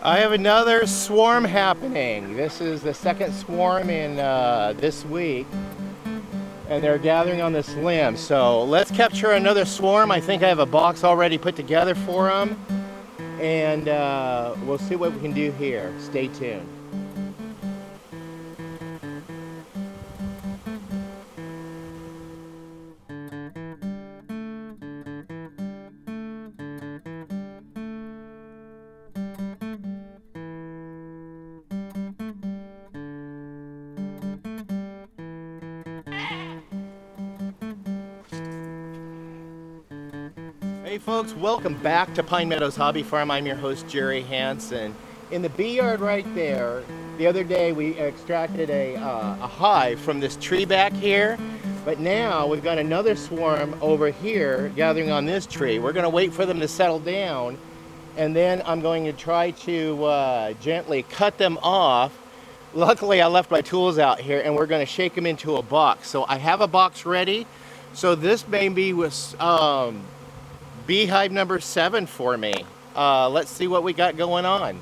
I have another swarm happening. This is the second swarm in this week, and they're gathering on this limb. So let's capture another swarm. I think I have a box already put together for them, and we'll see what we can do here. Stay tuned. Hey folks, welcome back to Pine Meadows Hobby Farm. I'm your host, Jerry Hanson. In the bee yard right there, the other day we extracted a hive from this tree back here, but now we've got another swarm over here gathering on this tree. We're going to wait for them to settle down, and then I'm going to try to gently cut them off. Luckily, I left my tools out here, and we're going to shake them into a box. So I have a box ready. So this maybe was beehive number 7 for me. Let's see what we got going on.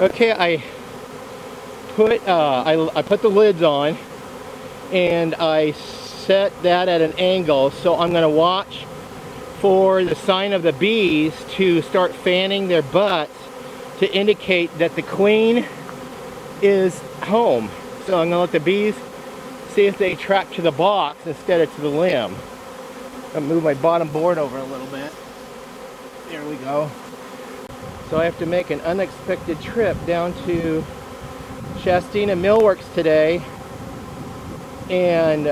Okay, I put the lids on, and I set that at an angle, so I'm going to watch for the sign of the bees to start fanning their butts to indicate that the queen is home. So I'm going to let the bees see if they track to the box instead of to the limb. I'll move my bottom board over a little bit. There we go. So I have to make an unexpected trip down to Shastina Millworks today and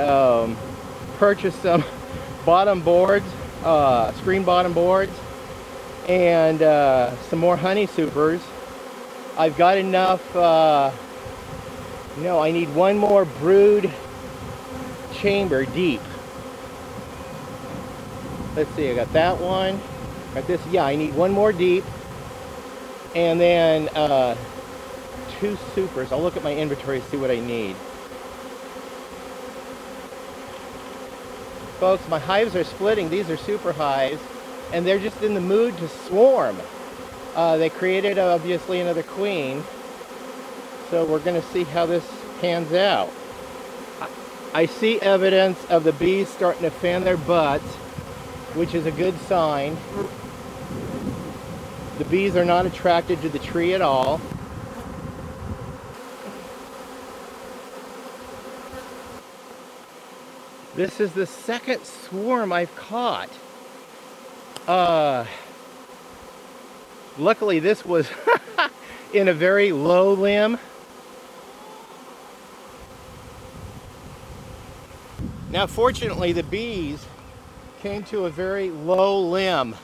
purchase some bottom boards, screen bottom boards, and some more honey supers. I've got enough, no, I need one more brood chamber deep. Let's see, I got that one, got this, yeah, I need one more deep, and then 2 supers. I'll look at my inventory to see what I need. Folks, my hives are splitting. These are super hives, and they're just in the mood to swarm. They created, obviously, another queen, so we're going to see how this pans out. I see evidence of the bees starting to fan their butts, which is a good sign. The bees are not attracted to the tree at all. This is the second swarm I've caught. Luckily this was in a very low limb. Now fortunately the bees came to a very low limb,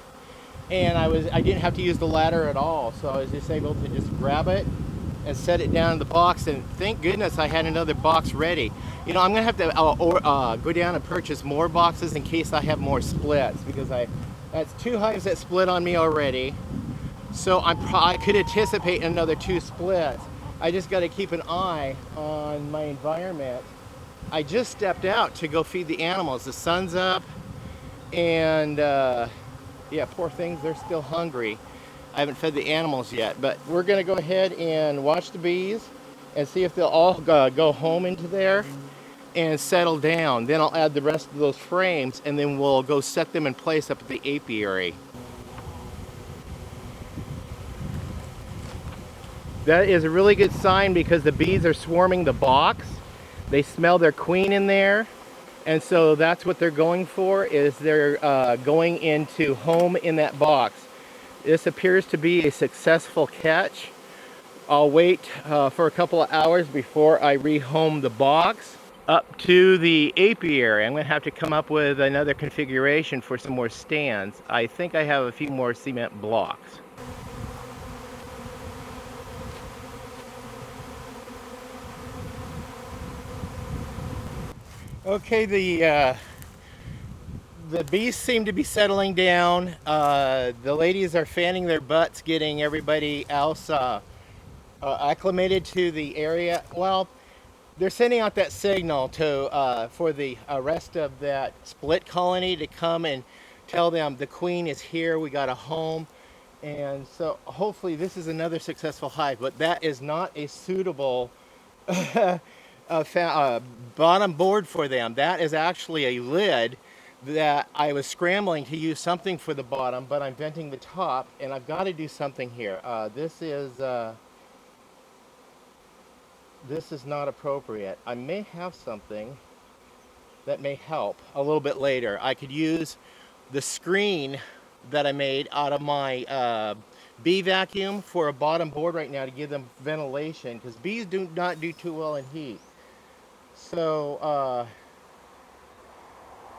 and I didn't have to use the ladder at all, so I was just able to just grab it and set it down in the box, and thank goodness I had another box ready. You know, I'm gonna have to go down and purchase more boxes in case I have more splits, because that's 2 hives that split on me already. So I could anticipate another 2 splits. I just got to keep an eye on my environment. I just stepped out to go feed the animals. The sun's up, and yeah, poor things, they're still hungry. I haven't fed the animals yet, but we're gonna go ahead and watch the bees and see if they'll all go home into there and settle down. Then I'll add the rest of those frames, and then we'll go set them in place up at the apiary. That is a really good sign, because the bees are swarming the box. They smell their queen in there, and so that's what they're going for, is they're going into home in that box. This appears to be a successful catch. I'll wait for a couple of hours before I rehome the box up to the apiary. I'm going to have to come up with another configuration for some more stands. I think I have a few more cement blocks. Okay, the bees seem to be settling down. The ladies are fanning their butts, getting everybody else acclimated to the area. Well, they're sending out that signal to for the rest of that split colony to come and tell them the queen is here, we got a home. And so hopefully this is another successful hive, but that is not a suitable bottom board for them. That is actually a lid that I was scrambling to use something for the bottom, but I'm venting the top, and I've got to do something here. This is not appropriate. I may have something that may help a little bit later. I could use the screen that I made out of my bee vacuum for a bottom board right now to give them ventilation, because bees do not do too well in heat. So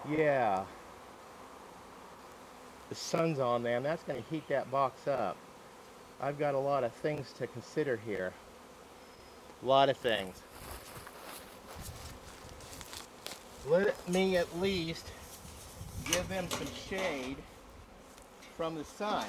yeah, the sun's on there, and that's going to heat that box up. I've got a lot of things to consider here. A lot of things. Let me at least give them some shade from the sun.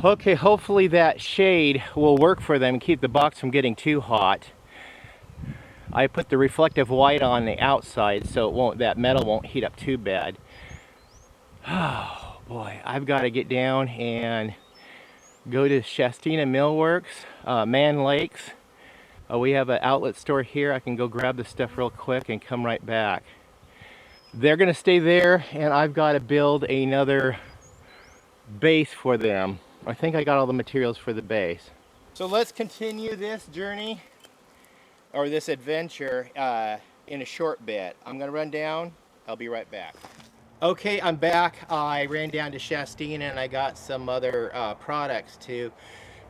Okay, hopefully that shade will work for them and keep the box from getting too hot. I put the reflective white on the outside so it won't, that metal won't heat up too bad. Oh boy, I've got to get down and go to Shastina Millworks, Man Lakes. We have an outlet store here. I can go grab the stuff real quick and come right back. They're gonna stay there, and I've got to build another base for them. I think I got all the materials for the base. So let's continue this journey, or this adventure, in a short bit. I'm gonna run down, I'll be right back. Okay, I'm back. I ran down to Shastina and I got some other products to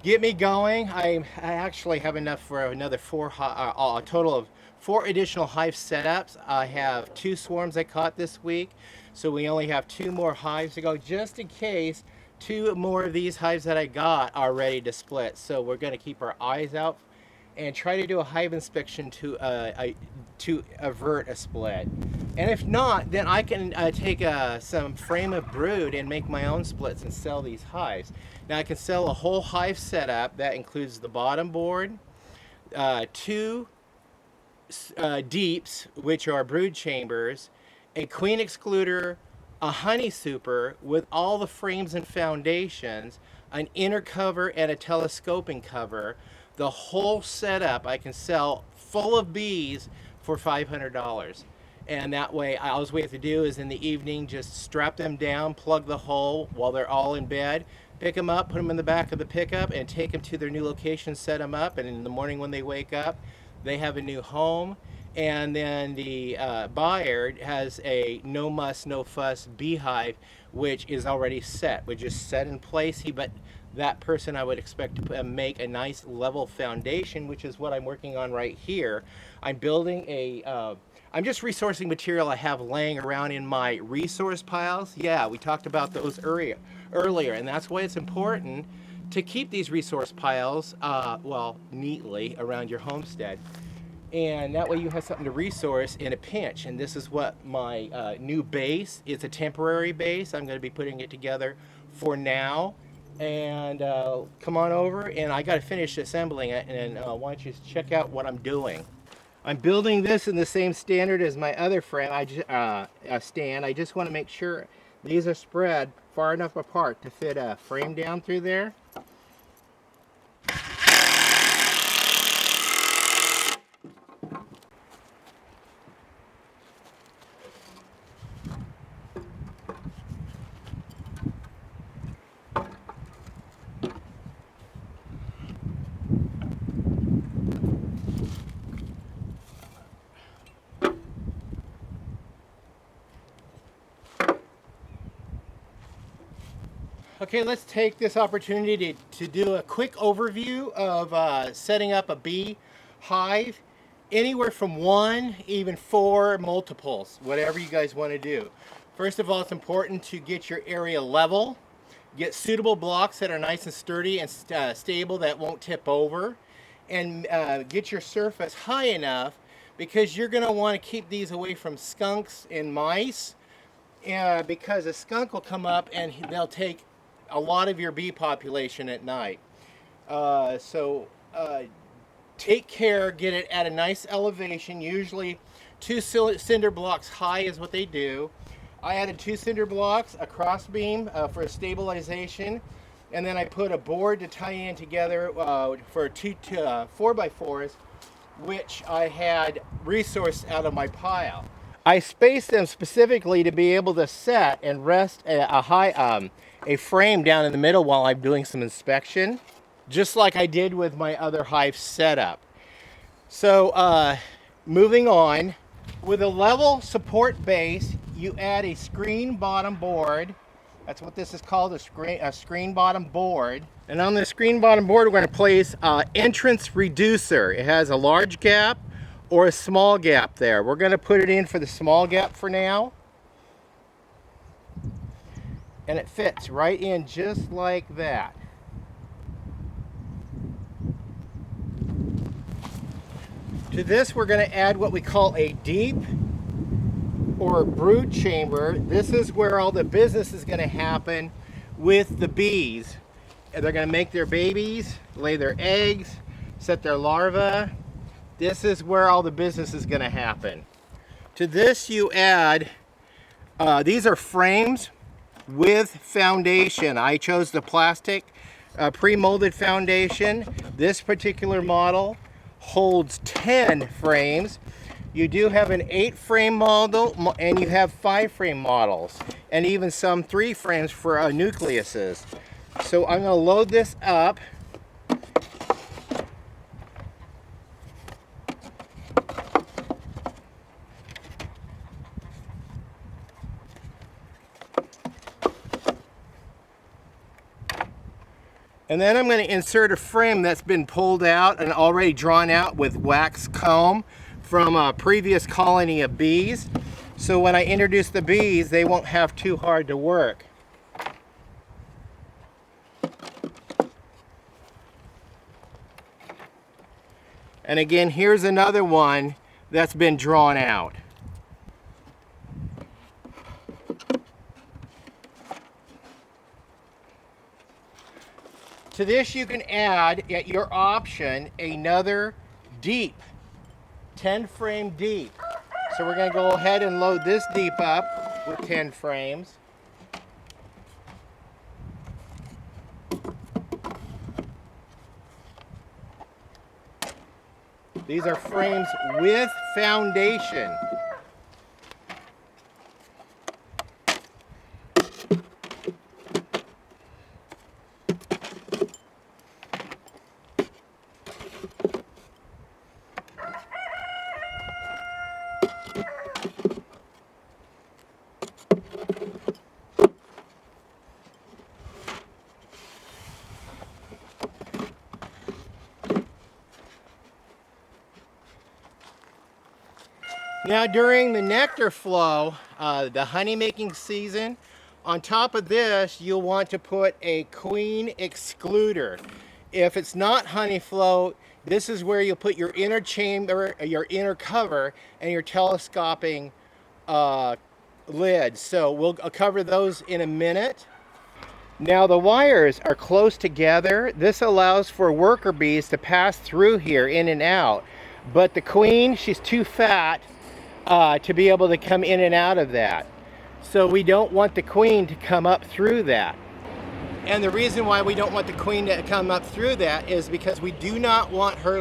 get me going. I actually have enough for another a total of 4 additional hive setups. I have 2 swarms I caught this week, so we only have 2 more hives to go, just in case 2 more of these hives that I got are ready to split. So we're going to keep our eyes out and try to do a hive inspection to avert a split. And if not, then I can take some frame of brood and make my own splits and sell these hives. Now I can sell a whole hive setup that includes the bottom board, 2 deeps, which are brood chambers, a queen excluder, a honey super with all the frames and foundations, an inner cover and a telescoping cover. The whole setup I can sell full of bees for $500. And that way, all we have to do is in the evening just strap them down, plug the hole while they're all in bed, pick them up, put them in the back of the pickup, and take them to their new location, set them up, and in the morning when they wake up, they have a new home. And then the buyer has a no muss, no fuss beehive, which is already set, which is set in place. But that person I would expect to make a nice level foundation, which is what I'm working on right here. I'm building I'm just resourcing material I have laying around in my resource piles. Yeah, we talked about those earlier, and that's why it's important to keep these resource piles, well, neatly around your homestead. And that way you have something to resource in a pinch. And this is what my new base, it's a temporary base. I'm gonna be putting it together for now. And come on over, and I gotta finish assembling it, and why don't you check out what I'm doing. I'm building this in the same standard as my other friend, stand. I just want to make sure these are spread far enough apart to fit a frame down through there. Okay, let's take this opportunity to do a quick overview of setting up a bee hive. Anywhere from 1, even 4 multiples, whatever you guys want to do. First of all, it's important to get your area level. Get suitable blocks that are nice and sturdy and stable that won't tip over. And get your surface high enough, because you're going to want to keep these away from skunks and mice. Because a skunk will come up and they'll take a lot of your bee population at night. Take care, get it at a nice elevation. Usually 2 cinder blocks high is what they do. I added 2 cinder blocks, a cross beam for stabilization, and then I put a board to tie in together for 2 4x4s, which I had resourced out of my pile. I spaced them specifically to be able to set and rest a frame down in the middle while I'm doing some inspection, just like I did with my other hive setup. So moving on, with a level support base, you add a screen bottom board. That's what this is called, a screen bottom board. And on the screen bottom board, we're going to place entrance reducer. It has a large gap or a small gap there. We're going to put it in for the small gap for now. And it fits right in just like that. To this, we're going to add what we call a deep or brood chamber. This is where all the business is going to happen with the bees. They're going to make their babies, lay their eggs, set their larvae, this is where all the business is going to happen. To this you add, these are frames with foundation. I chose the plastic pre-molded foundation. This particular model holds 10 frames. You do have an 8-frame model, and you have 5-frame models, and even some 3 frames for nucleuses. So I'm going to load this up. And then I'm going to insert a frame that's been pulled out and already drawn out with wax comb from a previous colony of bees. So when I introduce the bees, they won't have too hard to work. And again, here's another one that's been drawn out. To this you can add, at your option, another deep, 10-frame deep. So we're going to go ahead and load this deep up with 10 frames. These are frames with foundation. Now during the nectar flow, the honey making season, on top of this you'll want to put a queen excluder. If it's not honey flow, this is where you'll put your inner chamber, your inner cover, and your telescoping lid. So we'll cover those in a minute. Now the wires are close together. This allows for worker bees to pass through here in and out. But the queen, she's too fat to be able to come in and out of that. So we don't want the queen to come up through that. And the reason why we don't want the queen to come up through that is because we do not want her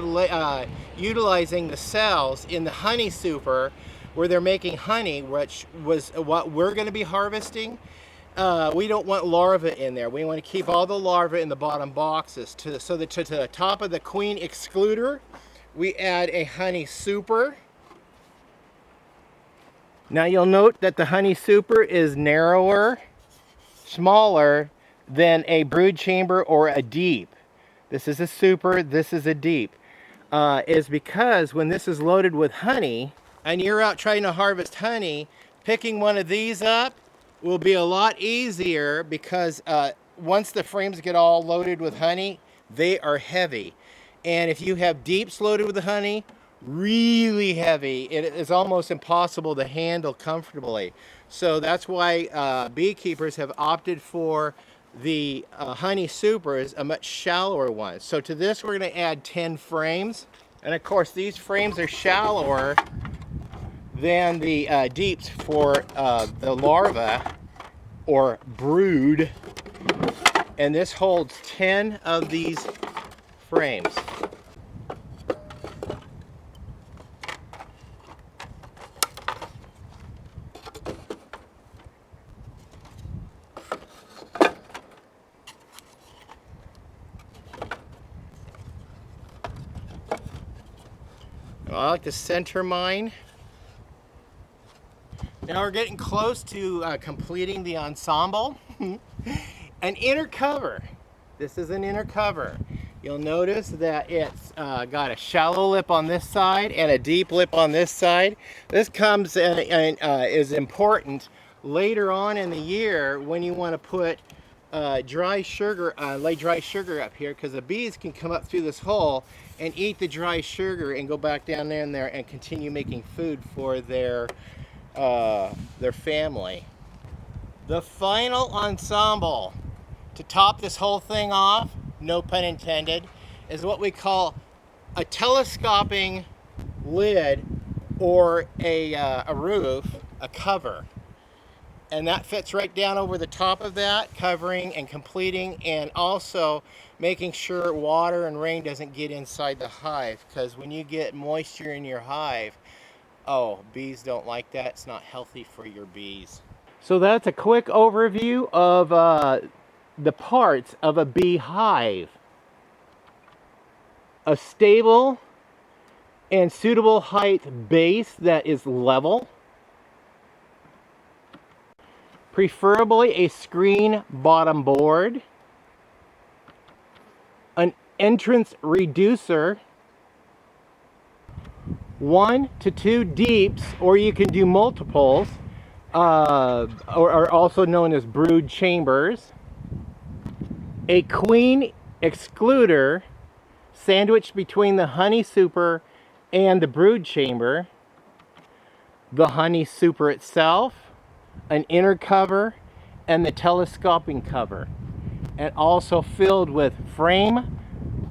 utilizing the cells in the honey super where they're making honey, which was what we're going to be harvesting. We don't want larvae in there. We want to keep all the larvae in the bottom boxes. So that to the top of the queen excluder, we add a honey super. Now you'll note that the honey super is narrower, smaller than a brood chamber or a deep. This is a super, this is a deep. Is because when this is loaded with honey and you're out trying to harvest honey, picking one of these up will be a lot easier because once the frames get all loaded with honey, they are heavy. And if you have deeps loaded with the honey, really heavy, it is almost impossible to handle comfortably. So that's why beekeepers have opted for the honey supers, a much shallower one. So to this we're going to add 10 frames, and of course these frames are shallower than the deeps for the larva or brood, and this holds 10 of these frames. I like to center mine. Now we're getting close to completing the ensemble. An inner cover. This is an inner cover. You'll notice that it's got a shallow lip on this side and a deep lip on this side. This comes and is important later on in the year when you want to put dry sugar, lay dry sugar up here, because the bees can come up through this hole and eat the dry sugar and go back down in there and continue making food for their family. The final ensemble to top this whole thing off, no pun intended, is what we call a telescoping lid or a roof, a cover. And that fits right down over the top of that, covering and completing, and also making sure water and rain doesn't get inside the hive, because when you get moisture in your hive, oh, bees don't like that. It's not healthy for your bees. So that's a quick overview of the parts of a bee hive. A stable and suitable height base that is level. Preferably a screen bottom board. An entrance reducer. 1 to 2 deeps, or you can do multiples, or also known as brood chambers. A queen excluder sandwiched between the honey super and the brood chamber. The honey super itself, an inner cover, and the telescoping cover, and also filled with frame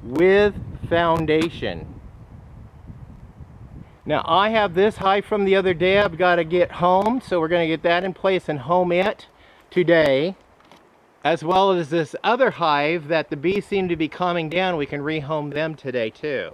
with foundation. Now I have this hive from the other day. I've got to get home, so we're going to get that in place and home it today, as well as this other hive that the bees seem to be calming down. We can rehome them today too.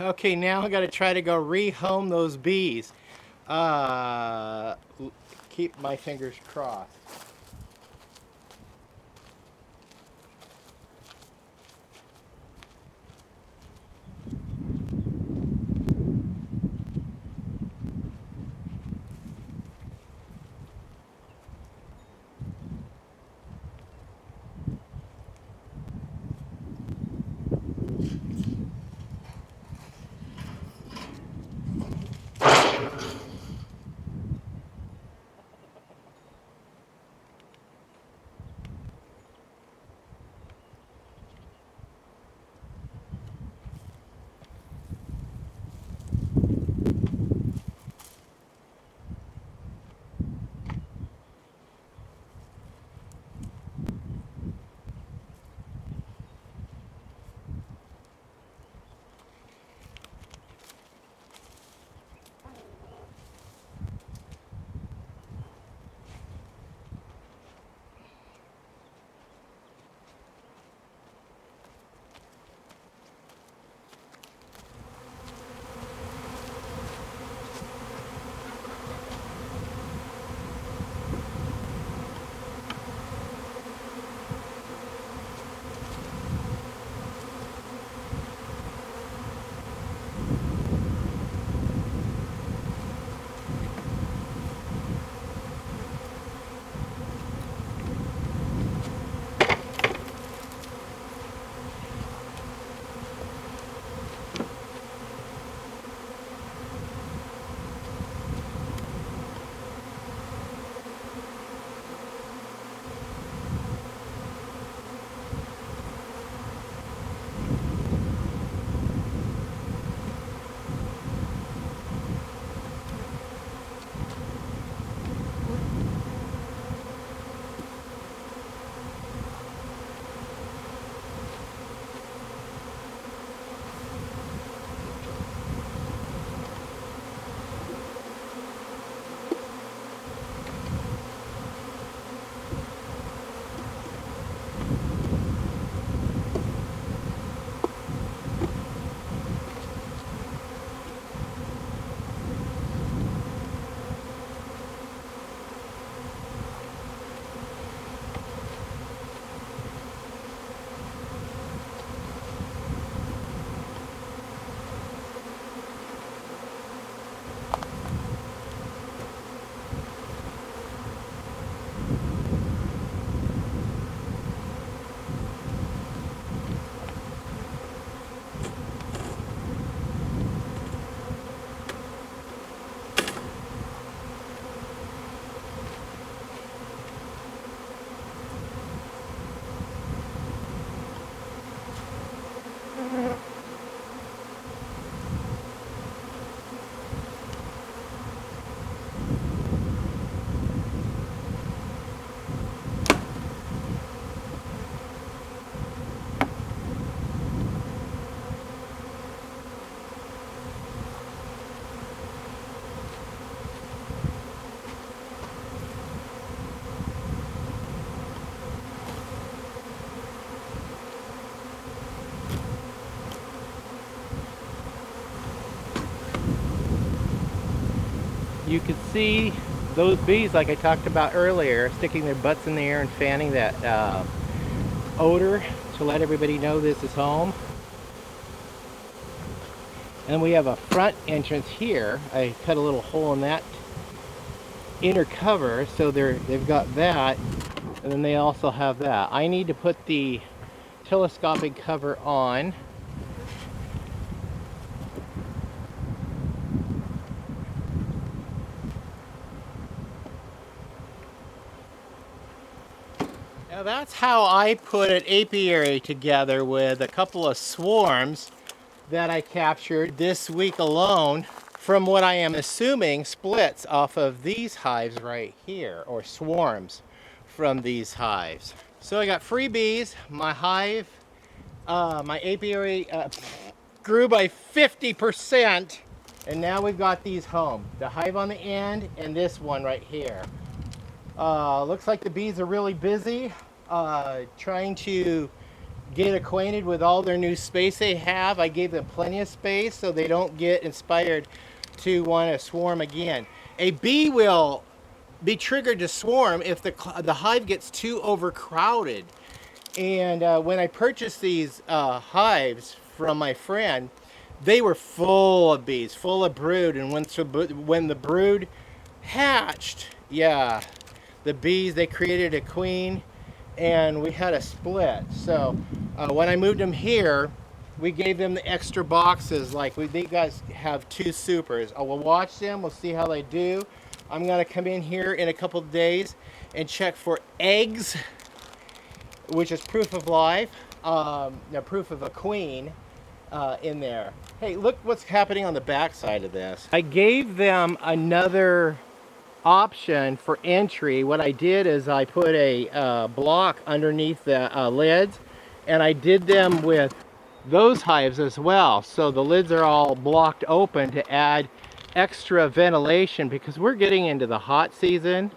Okay, now I got to try to go rehome those bees. Keep my fingers crossed. you can see those bees, like I talked about earlier, sticking their butts in the air and fanning that odor to let everybody know this is home. And we have a front entrance here. I cut a little hole in that inner cover, so they've got that, and then they also have that. I need to put the telescopic cover on. Now that's how I put an apiary together with a couple of swarms that I captured this week alone from what I am assuming splits off of these hives right here, or swarms from these hives. So I got free bees. My hive, my apiary grew by 50%, and now we've got these home. The hive on the end and this one right here. Looks like the bees are really busy trying to get acquainted with all their new space they have. I gave them plenty of space so they don't get inspired to want to swarm again. A bee will be triggered to swarm if the hive gets too overcrowded. And when I purchased these hives from my friend, they were full of bees, full of brood. And when the brood hatched, yeah, the bees, they created a queen, and we had a split. So when I moved them here, we gave them the extra boxes. Like they guys have 2 supers. I will watch them. We'll see how they do. I'm gonna come in here in a couple of days and check for eggs, which is proof of life, proof of a queen in there. Hey, look what's happening on the back side of this. I gave them another option for entry. What I did is I put a block underneath the lids, and I did them with those hives as well. So the lids are all blocked open to add extra ventilation, because we're getting into the hot season.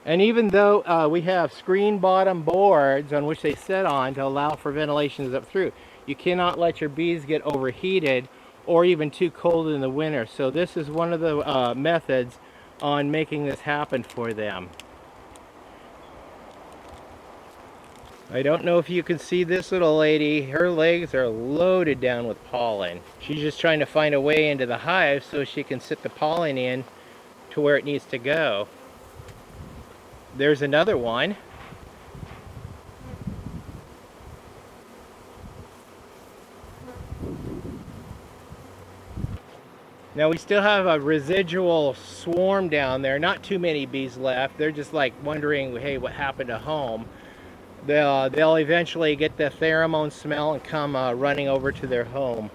And even though we have screen bottom boards on which they sit on to allow for ventilation up through, you cannot let your bees get overheated or even too cold in the winter. So this is one of the methods on making this happen for them. I don't know if you can see this little lady. Her legs are loaded down with pollen. She's just trying to find a way into the hive so she can sit the pollen in to where it needs to go. There's another one. Now we still have a residual swarm down there. Not too many bees left. They're just like wondering, hey, what happened to home? They'll eventually get the pheromone smell and come running over to their home.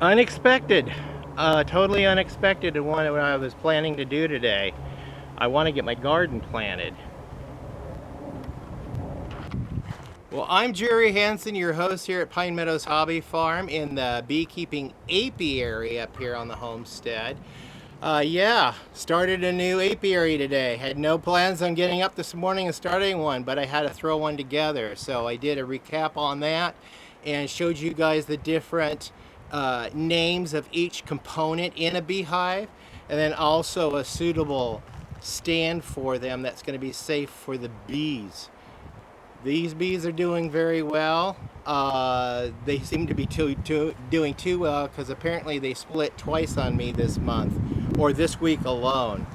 Unexpected, totally unexpected, and what I was planning to do today. I want to get my garden planted. Well, I'm Jerry Hanson, your host here at Pine Meadows Hobby Farm in the beekeeping apiary up here on the homestead. Yeah, started a new apiary today. Had no plans on getting up this morning and starting one, but I had to throw one together. So I did a recap on that and showed you guys the different names of each component in a beehive, and then also a suitable stand for them that's going to be safe for the bees. These bees are doing very well. They seem to be doing too well, because apparently they split twice on me this month, or this week alone.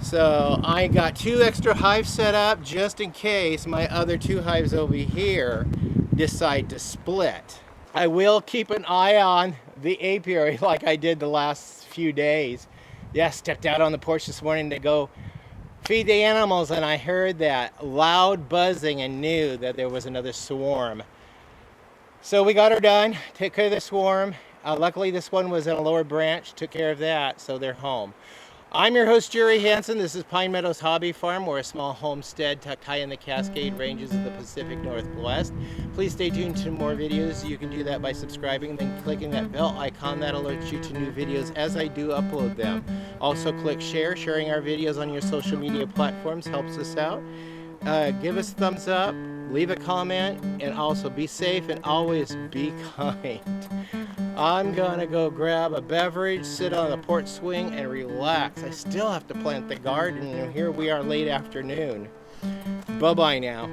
So I got 2 extra hives set up just in case my other 2 hives over here decide to split. I will keep an eye on the apiary like I did the last few days. Yeah, stepped out on the porch this morning to go feed the animals, and I heard that loud buzzing and knew that there was another swarm. So we got her done, took care of the swarm. Luckily this one was in a lower branch, took care of that, so they're home. I'm your host, Jerry Hanson. This is Pine Meadows Hobby Farm. We're a small homestead tucked high in the Cascade Ranges of the Pacific Northwest. Please stay tuned to more videos. You can do that by subscribing, then clicking that bell icon. That alerts you to new videos as I do upload them. Also click share. Sharing our videos on your social media platforms helps us out. Give us a thumbs up, leave a comment, and also be safe and always be kind. I'm gonna go grab a beverage, sit on the porch swing, and relax. I still have to plant the garden, and here we are late afternoon. Bye-bye now.